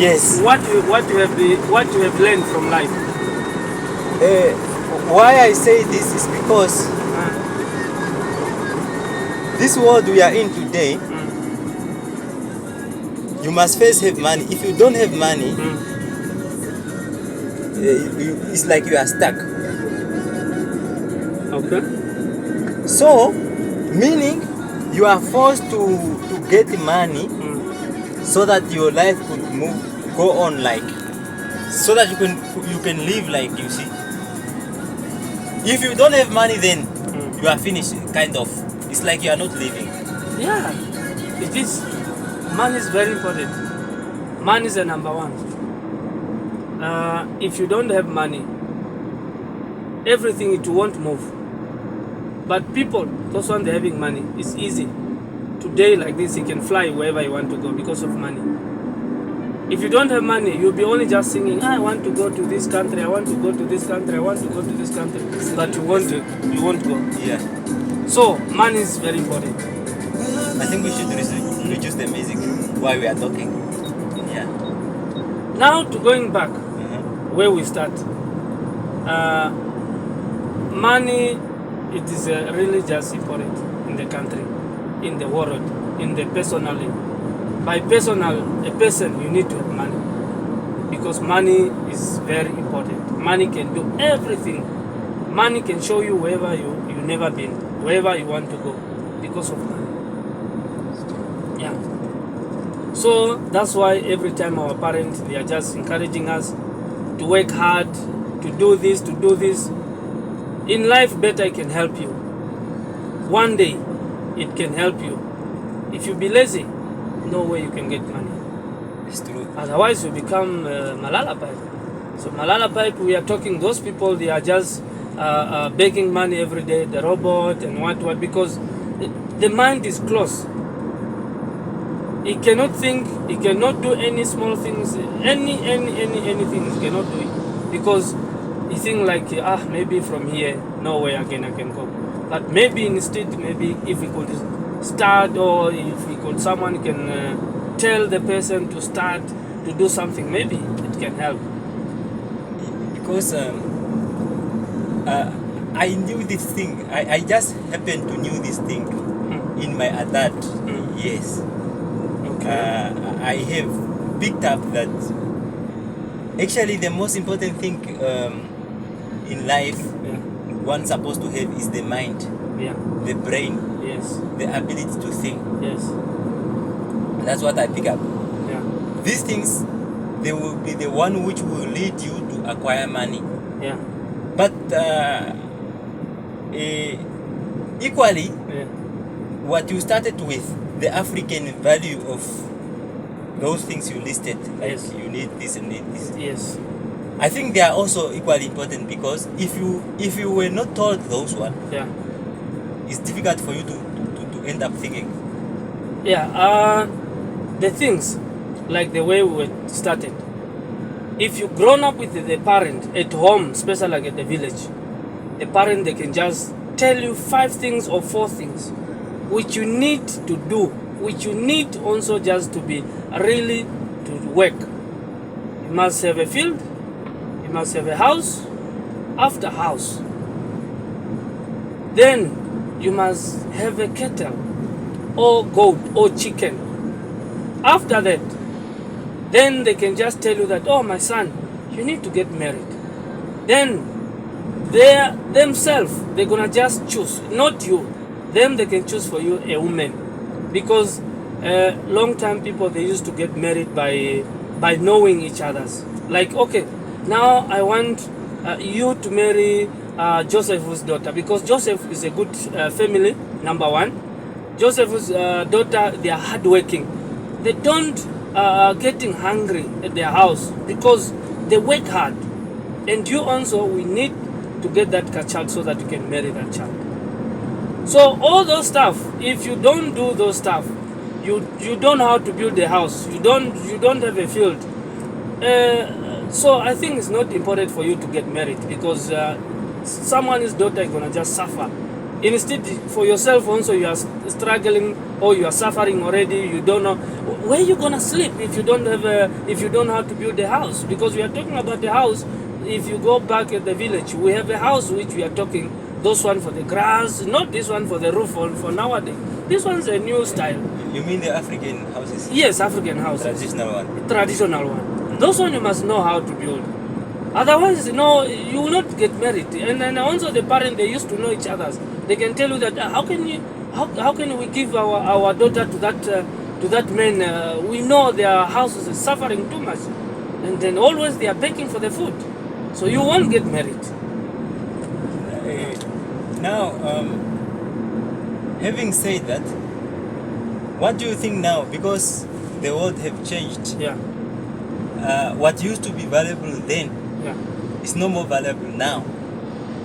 Yes. What you have learned from life. Why I say this is because this world we are in today, you must first have money. If you don't have money, it's like you are stuck. Okay. So, meaning you are forced to get money so that your life could go on, like, so that you can live, like, you see. If you don't have money, then you are finished, kind of. It's like you are not living. Yeah, it is. Money is very important. Money is the number one. If you don't have money, everything it won't move. But people, those ones they're having money, it's easy. Today like this, you can fly wherever you want to go because of money. If you don't have money, you'll be only just singing, I want to go to this country, I want to go to this country, I want to go to this country. But you won't go. Yeah. So money is very important. I think we should reduce the music while we are talking. Yeah. Now to going back where we start. Money, it is really just important in the country, in the world, in the personally. By personal, a person, you need to have money. Because money is very important. Money can do everything. Money can show you wherever you've never been, wherever you want to go, because of money. Yeah. So that's why every time our parents, they are just encouraging us to work hard, to do this, to do this. In life, better it can help you. One day, it can help you. If you be lazy, no way you can get money. It's true. Otherwise, you become Malala pipe. So Malala pipe, we are talking, those people, they are just begging money every day, the robot and what, because the mind is closed. He cannot think, he cannot do any small things, anything he cannot do it. Because he think like, maybe from here, nowhere again I can go. But maybe instead, maybe if we could start, or if we could, someone can tell the person to start to do something, maybe it can help. Because I knew this thing. I just happened to knew this thing in my adult. Yes. Okay. I have picked up that actually the most important thing in life one's supposed to have is the mind, the brain, the ability to think. Yes. That's what I pick up. Yeah. These things, they will be the one which will lead you to acquire money. Yeah. But equally, what you started with, the African value of those things you listed, like you need this and need this. Yes. I think they are also equally important, because if you were not told those one, it's difficult for you to end up thinking. Yeah. The things, like the way we were started. If you grown up with the parent at home, especially like at the village, the parent, they can just tell you 5 things or 4 things which you need to do, which you need also just to be really to work. You must have a field, you must have a house, after house. Then you must have a cattle, or goat, or chicken. After that, then they can just tell you that, oh my son, you need to get married. Then they themselves, they're gonna just choose, not you. Them, they can choose for you a woman, because long time people, they used to get married by knowing each other's. Like, okay, now I want you to marry Joseph's daughter, because Joseph is a good family, number one. Joseph's daughter, they are hardworking. They don't getting hungry at their house, because they work hard. And you also, we need to get that child so that you can marry that child. So all those stuff, if you don't do those stuff, you don't know how to build a house, you don't have a field. So I think it's not important for you to get married, because someone's daughter is gonna just suffer Instead, for yourself also, you are struggling or you are suffering already. You don't know where you're gonna sleep if you don't have if you don't know how to build a house. Because we are talking about the house. If you go back at the village, we have a house which we are talking. Those one for the grass, not this one for the roof for nowadays. This one's a new style. You mean the African houses? Yes, African houses. Traditional one. Traditional one. Those one you must know how to build. Otherwise, no, you will not get married. And then also the parents, they used to know each other. They can tell you that how can we give our daughter to that man? We know their houses is suffering too much, and then always they are begging for the food, so you won't get married. Now, having said that, what do you think now? Because the world have changed. Yeah. What used to be valuable then, Yeah. is no more valuable now.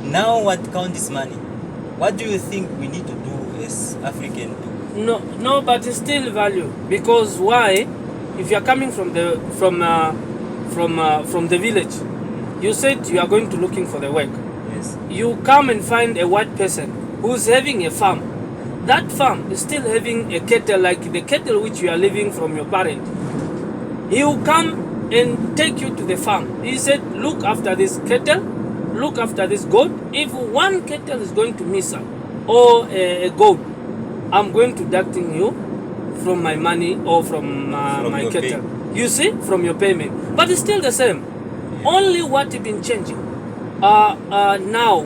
Now, what counts is money. What do you think we need to do as African? No, but it's still value, because why? If you are coming from the village, you said you are going to looking for the work. Yes. You come and find a white person who's having a farm. That farm is still having a kettle like the kettle which you are living from your parent. He will come and take you to the farm. He said, look after this kettle, look after this goat. If one kettle is going to miss out or a goat, I'm going to deducting you from my money or from my kettle. Pay. You see, from your payment. But it's still the same. Yeah. Only what has been changing. Now,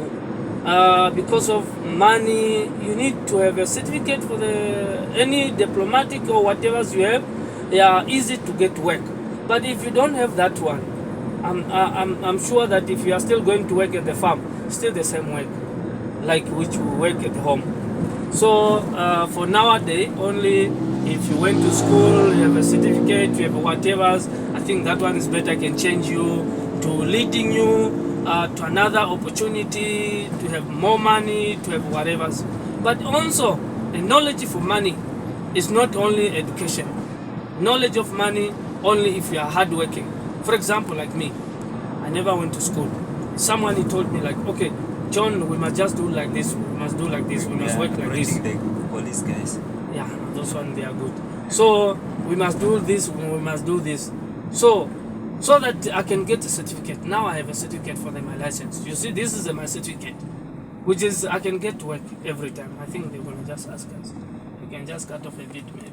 because of money, you need to have a certificate for any diplomatic or whatever you have. They are easy to get work. But if you don't have that one, I'm sure that if you are still going to work at the farm, still the same work, like which you work at home. So for nowadays, only if you went to school, you have a certificate, you have whatever, I think that one is better, can change you to leading you to another opportunity, to have more money, to have whatever. But also, the knowledge for money is not only education. Knowledge of money only if you are hardworking. For example, like me, I never went to school. Someone he told me like, okay, John, we must just do like this, we must do like this, we must work like this. The police guys. Yeah, those ones, they are good. So we must do this, we must do this. So that I can get a certificate. Now I have a certificate for my license. You see, this is my certificate, which is I can get to work every time. I think they're gonna just ask us. You can just cut off a bit maybe.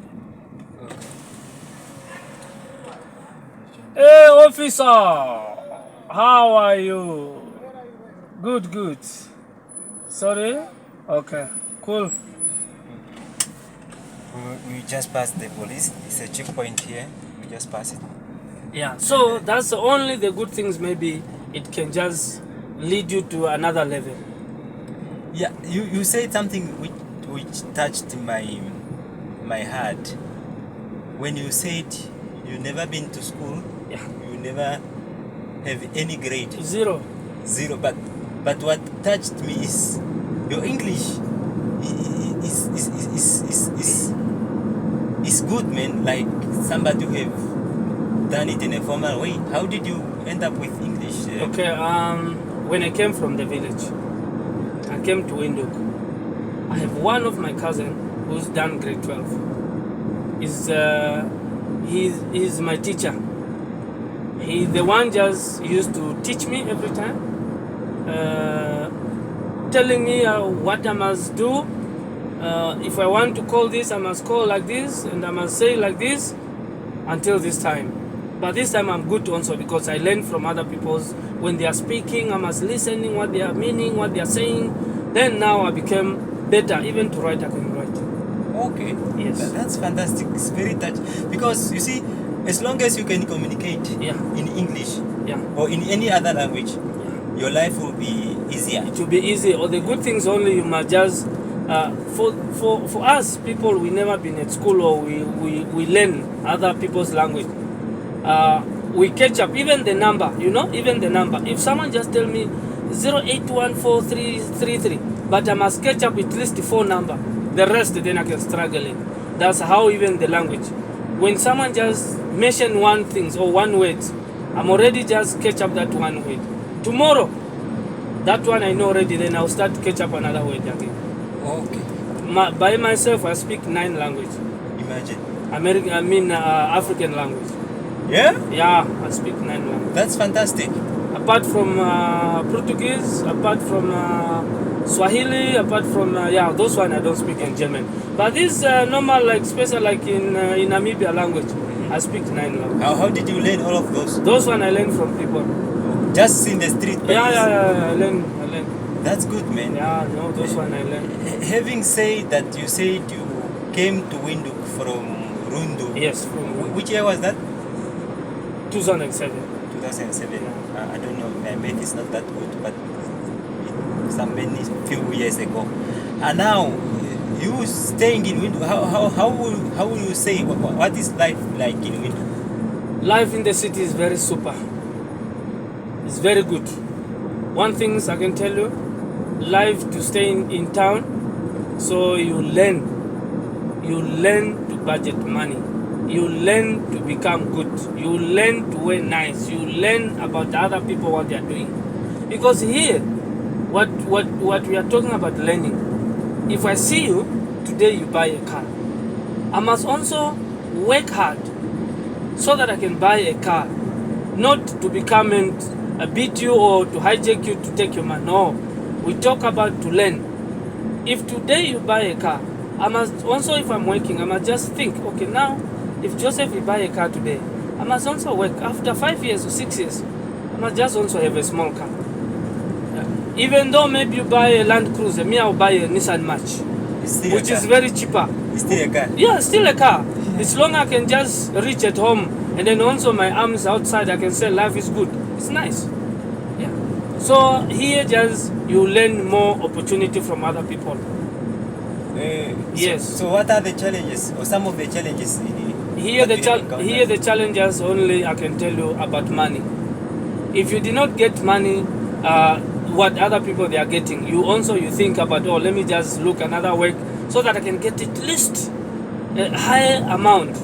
Okay. Hey officer, how are you? Good. Sorry? Okay, cool. We just passed the police. It's a checkpoint here. We just passed it. Yeah, so that's only the good things. Maybe it can just lead you to another level. Yeah, you said something which touched my heart. When you said you never been to school, yeah, you never have any grade. Zero. But what touched me is your English is good, man. Like somebody who have done it in a formal way. How did you end up with English? Okay, when I came from the village, I came to Windhoek. I have one of my cousin who's done grade 12. He's my teacher. He's the one just used to teach me every time, telling me what I must do. If I want to call this, I must call like this, and I must say like this until this time. But this time I'm good also because I learned from other people's. When they are speaking, I must listening what they are meaning, what they are saying. Then now I became better, even to write I can write. Okay. Yes. That's fantastic. It's very touching because you see, as long as you can communicate in English or in any other language, your life will be easier. It will be easy. Or the good things only you must just for us people, we never been at school or we learn other people's language. We catch up, even the number, even the number. If someone just tell me 0814333, but I must catch up at least 4 number. The rest then I can struggle in. That's how even the language. When someone just mention one thing or one word, I'm already just catch up that one word. Tomorrow, that one I know already, then I'll start to catch up another word again. Okay. By myself, I speak 9 languages. Imagine. African language. Yeah? Yeah, I speak 9 languages. That's fantastic. Apart from Portuguese, apart from Swahili, apart from those one I don't speak in German. But this normal, like special, like in Namibia language, I speak 9 languages. How did you learn all of those? Those one I learned from people. Just in the street? I learned. That's good, man. Yeah, no, those one I learned. Having said that, you said you came to Windhoek from Rundu. Yes, from Which year was that? 2007. 2007. I don't know, my math is not that good, but some many few years ago. And now you staying in Windhoek. How will you say what is life like in Windhoek? Life in the city is very super. It's very good. One thing I can tell you, life to stay in town, so you learn to budget money. You learn to become good. You learn to wear nice. You learn about the other people, what they are doing. Because here, what we are talking about learning. If I see you, today you buy a car. I must also work hard so that I can buy a car. Not to become a beat you or to hijack you to take your money. No. We talk about to learn. If today you buy a car, I must also, if I'm working, I must just think, okay, now, if Joseph will buy a car today, I must also work. After 5 years or 6 years, I must just also have a small car. Even though maybe you buy a Land Cruiser, me I'll buy a Nissan Match, which is very cheaper. It's still a car? Yeah, still a car. As long as I can just reach at home, and then also my arms outside, I can say life is good. It's nice. Yeah. So here just you learn more opportunity from other people. Yes. So what are the challenges or some of the challenges here? The challenges only I can tell you about money. If you did not get money, what other people they are getting, you think about, oh, let me just look another work so that I can get at least a higher amount.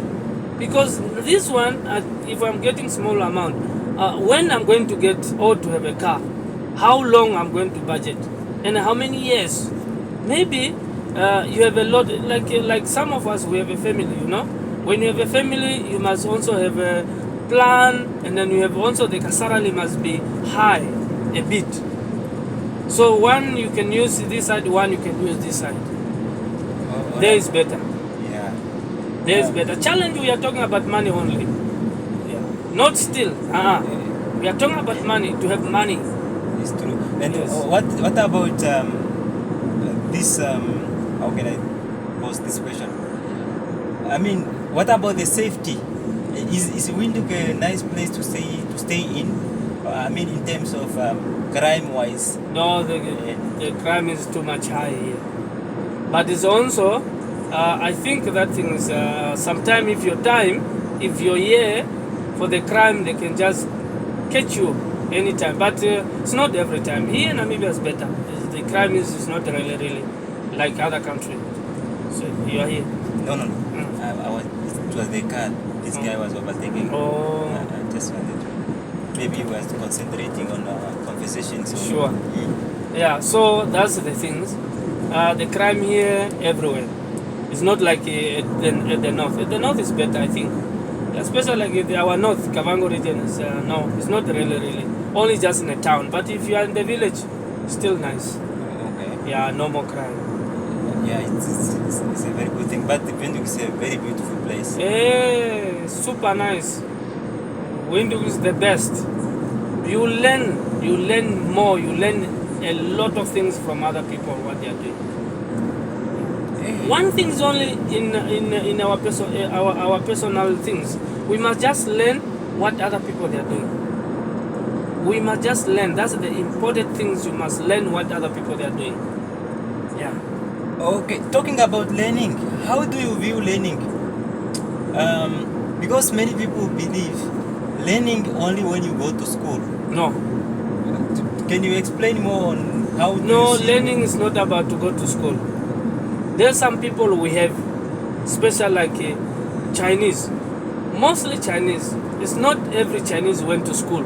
Because this one, if I'm getting small amount, when I'm going to get or to have a car, how long I'm going to budget, and how many years? Maybe you have a lot, like some of us, we have a family, you know. When you have a family, you must also have a plan, and then you have also the salary must be high a bit. So one you can use this side, one you can use this side. There is better. Yeah. There is better. Challenge, we are talking about money only. Yeah. Not still. We are talking about money, to have money. It's true. And yes. What about this? How can I pose this question? I mean, what about the safety? Is Windhoek a nice place to stay in? I mean, in terms of crime-wise. No, the crime is too much high here. But it's also, I think that things. Sometime if you're here for the crime, they can just catch you anytime. But it's not every time. Here in Namibia is better. The crime is not really like other countries. So you are here. No. It was the car. This guy was overtaking. Oh. I just wanted to. Maybe he was concentrating on our conversation. So. Sure. Yeah. So that's the things. The crime here everywhere. It's not like at the north. At the north is better, I think. Especially like our north, Kavango region is no, it's not really. Only just in a town. But if you are in the village, still nice. Okay. Yeah, no more crime. Yeah, it's a very good thing. But Windhoek is a very beautiful place. Hey, super nice. Windhoek is the best. You learn more. You learn a lot of things from other people, what they are doing. Hey. One thing is only in our personal things. We must just learn what other people they are doing. We must just learn. That's the important things. You must learn what other people they are doing. Yeah. Okay, talking about learning, how do you view learning? Because many people believe learning only when you go to school. No. Can you explain more on how? No, learning is not about to go to school. There's some people we have, special like Chinese, mostly Chinese. It's not every Chinese went to school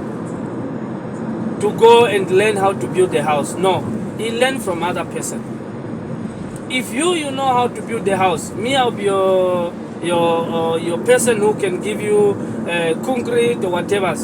to go and learn how to build a house. No, he learned from other person. If you know how to build the house, me, I'll be your person who can give you concrete or whatever.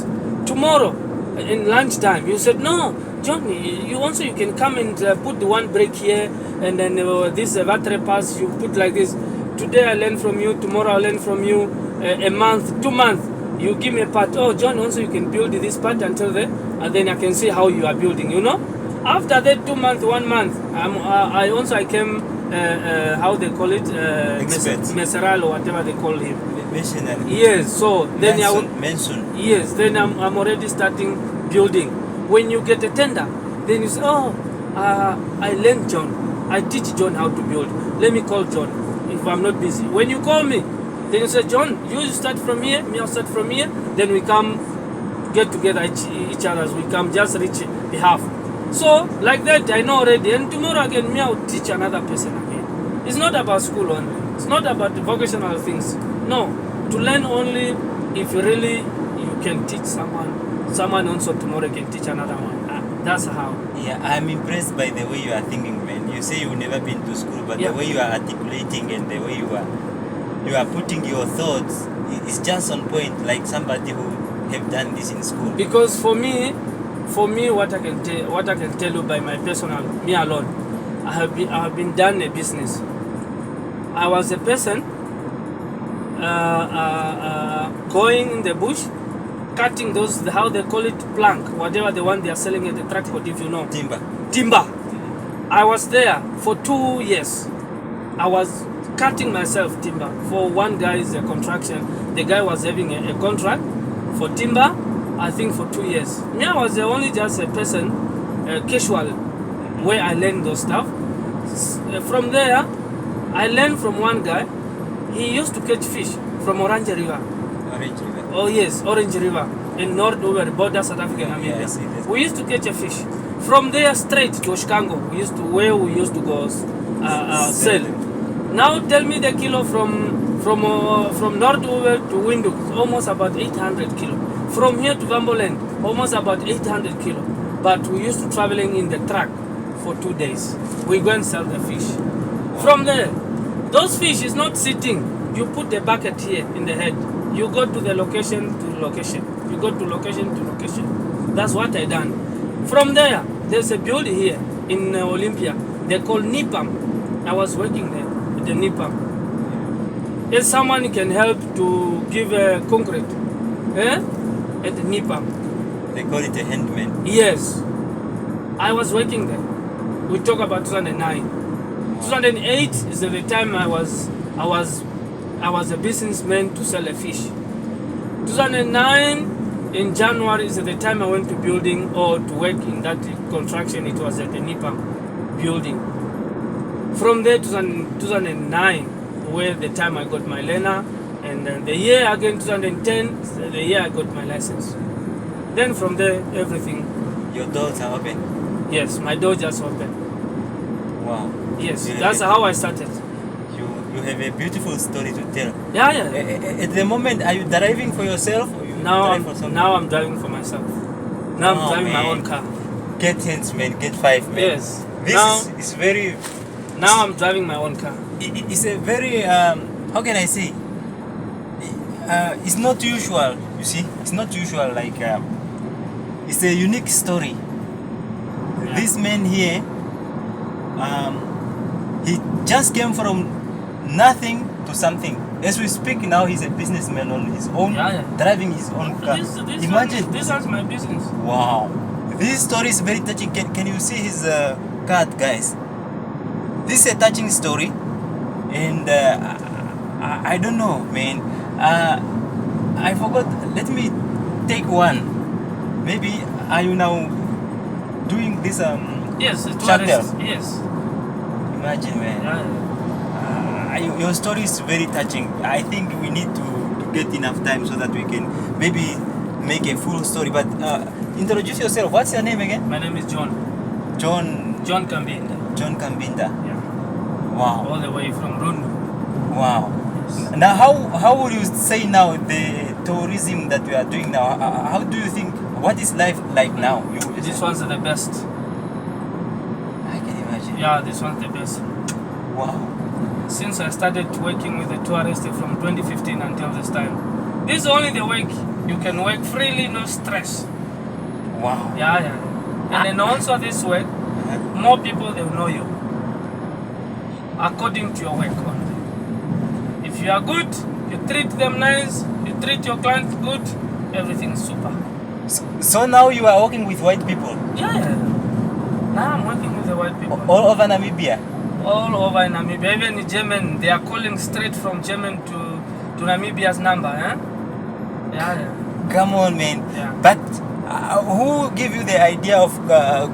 Tomorrow, in lunchtime, you said, no, John, you can come and put the one brick here, and then this battery pass, you put like this. Today I learn from you, tomorrow I learn from you, a month, 2 months, you give me a part. Oh, John, also you can build this part until then, and then I can see how you are building, you know. After that 2 months, 1 month, I came, how they call it, Meseral or whatever they call him. Missionary. Yes, so then Mention. yes, then I'm already starting building. When you get a tender, then you say, oh, I learned John. I teach John how to build. Let me call John if I'm not busy. When you call me, then you say, John, you start from here, me I'll start from here. Then we come get together each other. We come just reach the half. So like that, I know already. And tomorrow again, me I'll teach another person again. It's not about school only. It's not about the vocational things. No, to learn only if you can teach someone also tomorrow can teach another one. That's how. Yeah, I'm impressed by the way you are thinking, man. You say you've never been to school, but the way you are articulating and the way you are putting your thoughts is just on point, like somebody who have done this in school. Because for me, what I can tell you by my personal, me alone, I have been done a business. I was a person going in the bush, cutting those, how they call it, plank, whatever the one they are selling at the transport, if you know. Timber. I was there for 2 years. I was cutting myself timber for one guy's construction. The guy was having a contract for timber, I think for 2 years. Me, I was only just a person, casual, where I learned those stuff. From there, I learned from one guy. He used to catch fish from Orange River. Orange River. Oh yes, Orange River in North over border South Africa and Namibia. Yeah, I see this. We used to catch a fish. From there straight to Oshikango, where we used to go sell. Now tell me the kilo from North over to Windhoek, almost about 800 kilo. From here to Vamboland, almost about 800 kilo. But we used to traveling in the truck for 2 days. We go and sell the fish. From there, those fish is not sitting. You put the bucket here in the head. You go to the location to location. You go to location to location. That's what I done. From there, there's a building here in Olympia. They call NIPAM. I was working there at the NIPAM. If someone can help to give concrete, at the NIPAM. They call it a handman. Yes. I was working there. We talk about 2009. 2008 is the time I was a businessman to sell a fish. 2009 in January is the time I went to building or to work in that construction. It was at the NIPAM building. From there 2009 where the time I got my learner, and then the year again 2010 is the year I got my license. Then from there everything. Your doors are open? Yes, my door just opened. Wow. Yes, that's how I started. You have a beautiful story to tell. Yeah. At the moment, are you driving for yourself? Or you Now drive for someone? I'm driving for myself. Now I'm driving my own car. Get hands, man. Get five, man. Yes. This is very. Now I'm driving my own car. It's a very how can I say? It's not usual. You see, it's not usual. Like it's a unique story. Yeah. This man here, he just came from nothing to something. As we speak now, he's a businessman on his own, driving his own car. Imagine. This is my business. Wow. This story is very touching. Can you see his card, guys? This is a touching story, and I don't know, man. I forgot. Let me take one. Maybe are you now doing this Yes, chapter? Yes. Imagine, man. Yeah. Your story is very touching. I think we need to get enough time so that we can maybe make a full story. But introduce yourself. What's your name again? My name is John. John Kambinda. John Kambinda. Yeah. Wow. All the way from Rundu. Wow. Yes. Now, how would you say now the tourism that we are doing now? How do you think? What is life like now? This one's the best. I can imagine. Yeah, this one's the best. Wow. Since I started working with the tourists from 2015 until this time. This is only the work. You can work freely, no stress. Wow. Yeah. And then also this work, more people they'll know you. According to your work only. If you are good, you treat them nice, you treat your clients good, everything is super. So now you are working with white people? Yeah. Now I'm working with the white people. All over Namibia? All over Namibia. Even in German, they are calling straight from German to Namibia's number. Yeah. Come on, man. Yeah. But who gave you the idea of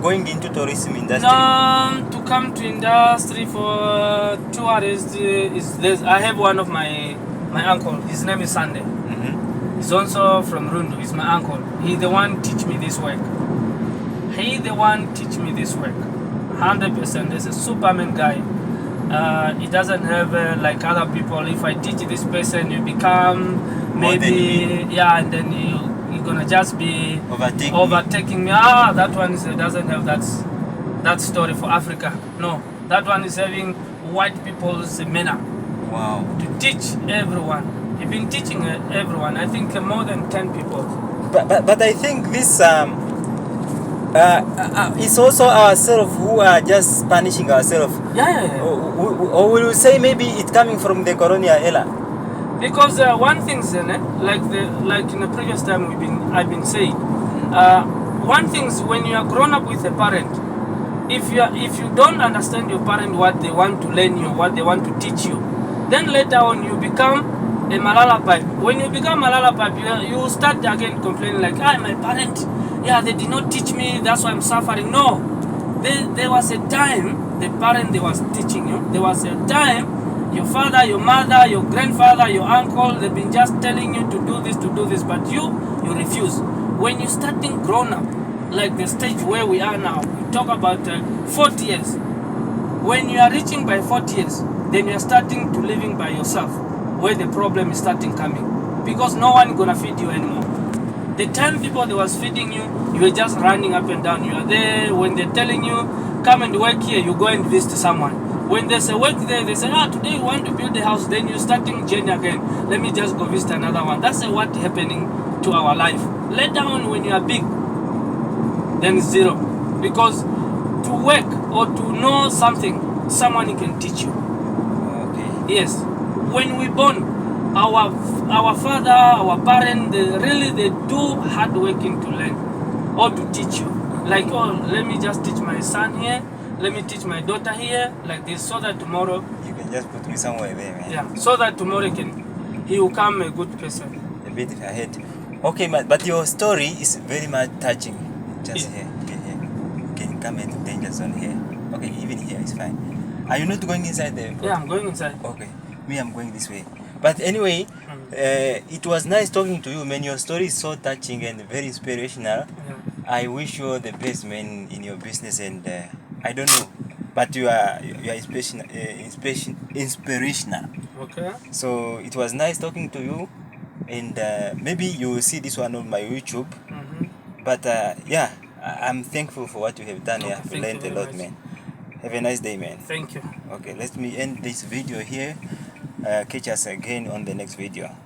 going into tourism industry? To come to industry for tourists is this. I have one of my uncle. His name is Sunday. He's also from Rundu. He's my uncle. He the one teach me this work. 100%. He's a Superman guy. He doesn't have like other people. If I teach this person, you become maybe and then you're gonna just be overtaking me. That one doesn't have that story for Africa. No, that one is having white people's manner. Wow. To teach everyone. He's been teaching everyone. I think more than 10 people. But I think this it's also ourselves who are just punishing ourselves. Yeah. Or will you say maybe it's coming from the colonial era? Because one thing, like in the previous time I've been saying, one thing is when you are grown up with a parent, if you don't understand your parent what they want to learn you, what they want to teach you, then later on you become a malala pipe. When you become malala pipe, you start again complaining like, my parent, they did not teach me, that's why I'm suffering. No, there was a time the parent they was teaching you. There was a time your father, your mother, your grandfather, your uncle, they've been just telling you to do this, but you refuse. When you're starting grown up, like the stage where we are now, we talk about 40 years. When you are reaching by 40 years, then you are starting to living by yourself, where the problem is starting coming. Because no one gonna feed you anymore. The 10 people that was feeding you, you were just running up and down. You are there. When they're telling you, come and work here, you go and visit someone. When there's a work there, they say, today we want to build a house. Then you're starting journey again. Let me just go visit another one. That's what happening to our life. Later on, when you are big, then it's zero. Because to work or to know something, someone can teach you. Okay. Yes. When we born, our father, our parent, they do hard working to learn or to teach you. Like, let me just teach my son here. Let me teach my daughter here, like this, so that tomorrow you can just put me somewhere there, man. Yeah, so that tomorrow he will come a good person. A bit ahead. Okay, but your story is very much touching. Just here. Can you come in the danger zone here? Okay, even here is fine. Are you not going inside there? Yeah, I'm going inside. Okay, me, I'm going this way. But anyway, it was nice talking to you, man. Your story is so touching and very inspirational. Yeah. I wish you all the best, man, in your business. And I don't know, but you are inspirational. Okay. So it was nice talking to you, and maybe you will see this one on my YouTube. But I'm thankful for what you have done. Okay, I've learned a lot, man. Have a nice day, man. Thank you. Okay, let me end this video here. Catch us again on the next video.